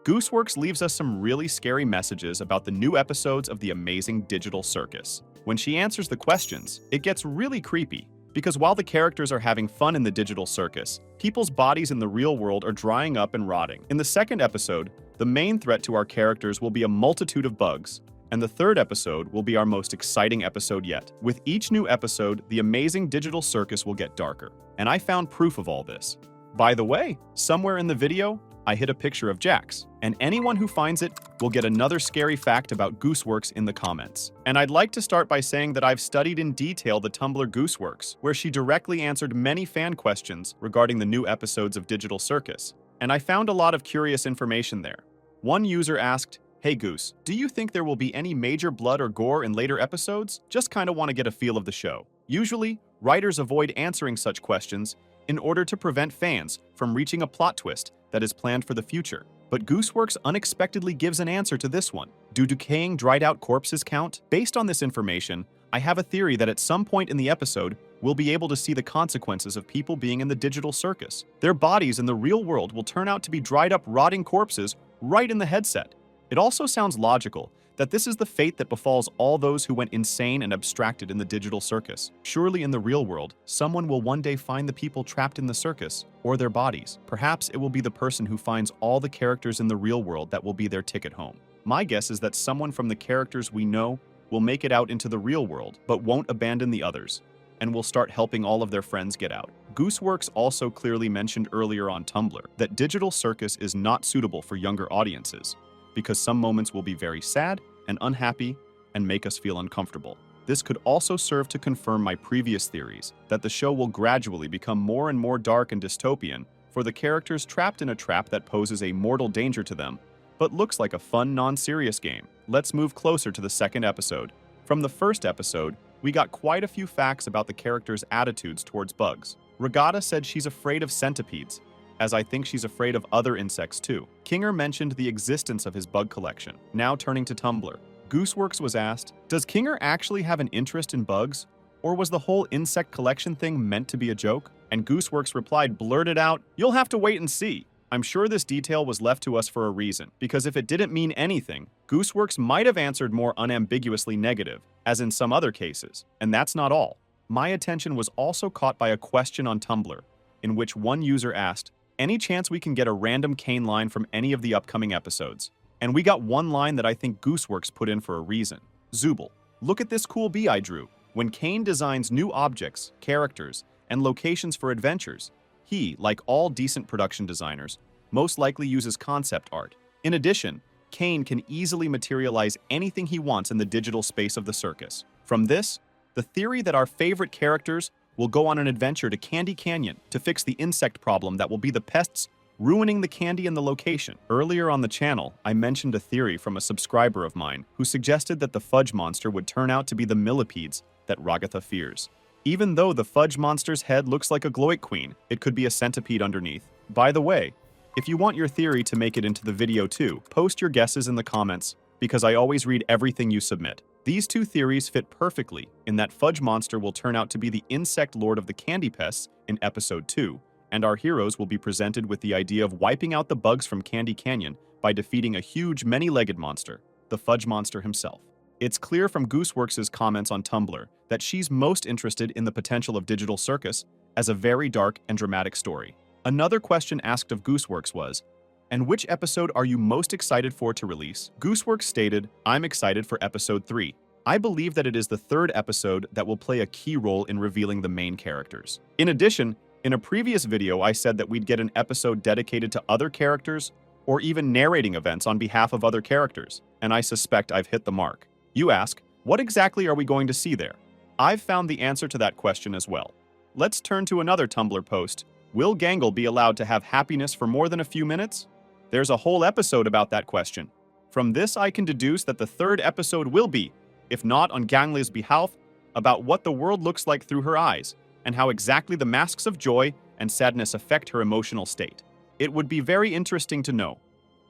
Gooseworx leaves us some really scary messages about the new episodes of the amazing digital circus. When she answers the questions, it gets really creepy, because while the characters are having fun in the digital circus, people's bodies in the real world are drying up and rotting. In the second episode, the main threat to our characters will be a multitude of bugs, and the third episode will be our most exciting episode yet. With each new episode, the amazing digital circus will get darker, and I found proof of all this. By the way, somewhere in the video, I hid a picture of Jax, and anyone who finds it will get another scary fact about Gooseworx in the comments. And I'd like to start by saying that I've studied in detail the Tumblr Gooseworx, where she directly answered many fan questions regarding the new episodes of Digital Circus, and I found a lot of curious information there. One user asked, "Hey Goose, do you think there will be any major blood or gore in later episodes? Just kinda want to get a feel of the show." Usually, writers avoid answering such questions in order to prevent fans from reaching a plot twist that is planned for the future. But Gooseworx unexpectedly gives an answer to this one. Do decaying, dried-out corpses count? Based on this information, I have a theory that at some point in the episode, we'll be able to see the consequences of people being in the digital circus. Their bodies in the real world will turn out to be dried-up, rotting corpses right in the headset. It also sounds logical that this is the fate that befalls all those who went insane and abstracted in the digital circus. Surely in the real world, someone will one day find the people trapped in the circus, or their bodies. Perhaps it will be the person who finds all the characters in the real world that will be their ticket home. My guess is that someone from the characters we know will make it out into the real world, but won't abandon the others, and will start helping all of their friends get out. Gooseworx also clearly mentioned earlier on Tumblr that digital circus is not suitable for younger audiences, because some moments will be very sad and unhappy and make us feel uncomfortable. This could also serve to confirm my previous theories that the show will gradually become more and more dark and dystopian for the characters trapped in a trap that poses a mortal danger to them, but looks like a fun, non-serious game. Let's move closer to the second episode. From the first episode, we got quite a few facts about the characters' attitudes towards bugs. Regatta said she's afraid of centipedes, as I think she's afraid of other insects too. Kinger mentioned the existence of his bug collection. Now turning to Tumblr, Gooseworx was asked, does Kinger actually have an interest in bugs? Or was the whole insect collection thing meant to be a joke? And Gooseworx replied, blurted out, "You'll have to wait and see." I'm sure this detail was left to us for a reason, because if it didn't mean anything, Gooseworx might have answered more unambiguously negative, as in some other cases. And that's not all. My attention was also caught by a question on Tumblr, in which one user asked, any chance we can get a random Kane line from any of the upcoming episodes? And we got one line that I think Gooseworx put in for a reason. Zooble, look at this cool bee I drew. When Kane designs new objects, characters, and locations for adventures, he, like all decent production designers, most likely uses concept art. In addition, Kane can easily materialize anything he wants in the digital space of the circus. From this, the theory that our favorite characters will go on an adventure to Candy Canyon to fix the insect problem that will be the pests ruining the candy and the location. Earlier on the channel, I mentioned a theory from a subscriber of mine who suggested that the fudge monster would turn out to be the millipedes that Ragatha fears. Even though the fudge monster's head looks like a gloik queen, it could be a centipede underneath. By the way, if you want your theory to make it into the video too, post your guesses in the comments, because I always read everything you submit. These two theories fit perfectly in that Fudge Monster will turn out to be the insect lord of the candy pests in episode 2, and our heroes will be presented with the idea of wiping out the bugs from Candy Canyon by defeating a huge many-legged monster, the Fudge Monster himself. It's clear from Gooseworx's comments on Tumblr that she's most interested in the potential of Digital Circus as a very dark and dramatic story. Another question asked of Gooseworx was, and which episode are you most excited for to release? Gooseworx stated, I'm excited for episode 3. I believe that it is the third episode that will play a key role in revealing the main characters. In addition, in a previous video I said that we'd get an episode dedicated to other characters or even narrating events on behalf of other characters, and I suspect I've hit the mark. You ask, what exactly are we going to see there? I've found the answer to that question as well. Let's turn to another Tumblr post. Will Gangle be allowed to have happiness for more than a few minutes? There's a whole episode about that question. From this, I can deduce that the third episode will be, if not on Gangle's behalf, about what the world looks like through her eyes, and how exactly the masks of joy and sadness affect her emotional state. It would be very interesting to know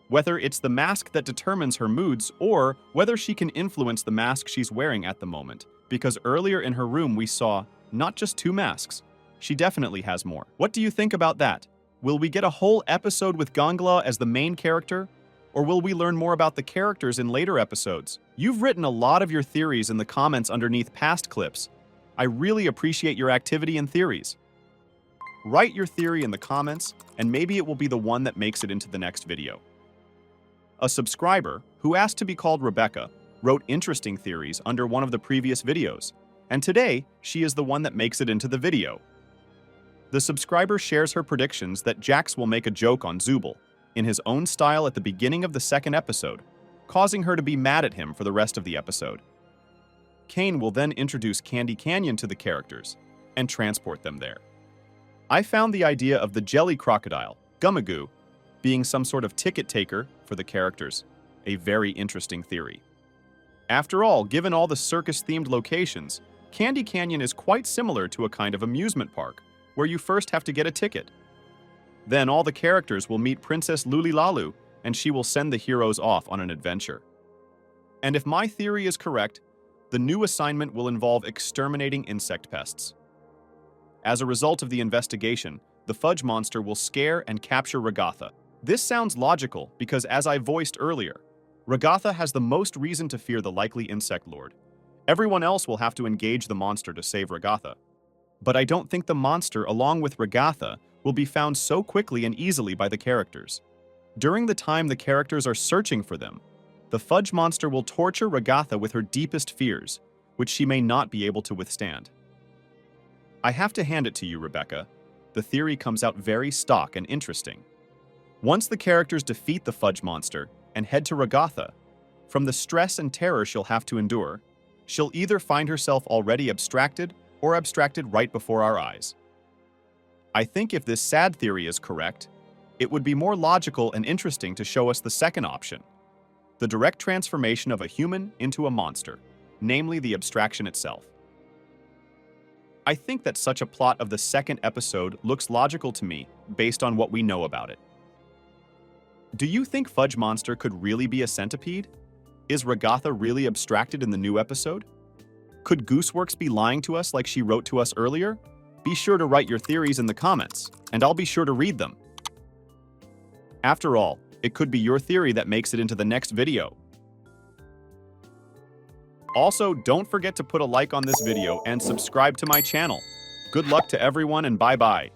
whether it's the mask that determines her moods or whether she can influence the mask she's wearing at the moment, because earlier in her room we saw not just 2 masks. She definitely has more. What do you think about that? Will we get a whole episode with Gangla as the main character? Or will we learn more about the characters in later episodes? You've written a lot of your theories in the comments underneath past clips. I really appreciate your activity and theories. Write your theory in the comments, and maybe it will be the one that makes it into the next video. A subscriber, who asked to be called Rebecca, wrote interesting theories under one of the previous videos, and today she is the one that makes it into the video. The subscriber shares her predictions that Jax will make a joke on Zooble in his own style at the beginning of the second episode, causing her to be mad at him for the rest of the episode. Kane will then introduce Candy Canyon to the characters and transport them there. I found the idea of the jelly crocodile, Gumagoo, being some sort of ticket taker for the characters a very interesting theory. After all, given all the circus-themed locations, Candy Canyon is quite similar to a kind of amusement park, where you first have to get a ticket. Then all the characters will meet Princess Lulilalu, and she will send the heroes off on an adventure. And if my theory is correct, the new assignment will involve exterminating insect pests. As a result of the investigation, the Fudge Monster will scare and capture Regatha. This sounds logical because, as I voiced earlier, Regatha has the most reason to fear the likely insect lord. Everyone else will have to engage the monster to save Regatha. But I don't think the monster, along with Regatha, will be found so quickly and easily by the characters. During the time the characters are searching for them, the Fudge Monster will torture Regatha with her deepest fears, which she may not be able to withstand. I have to hand it to you, Rebecca. The theory comes out very stock and interesting. Once the characters defeat the Fudge Monster and head to Regatha, from the stress and terror she'll have to endure, she'll either find herself already abstracted or abstracted right before our eyes. I think if this sad theory is correct, it would be more logical and interesting to show us the second option, the direct transformation of a human into a monster, namely the abstraction itself. I think that such a plot of the second episode looks logical to me based on what we know about it. Do you think Fudge Monster could really be a centipede? Is Regatha really abstracted in the new episode? Could Gooseworx be lying to us like she wrote to us earlier? Be sure to write your theories in the comments, and I'll be sure to read them. After all, it could be your theory that makes it into the next video. Also, don't forget to put a like on this video and subscribe to my channel. Good luck to everyone and bye-bye.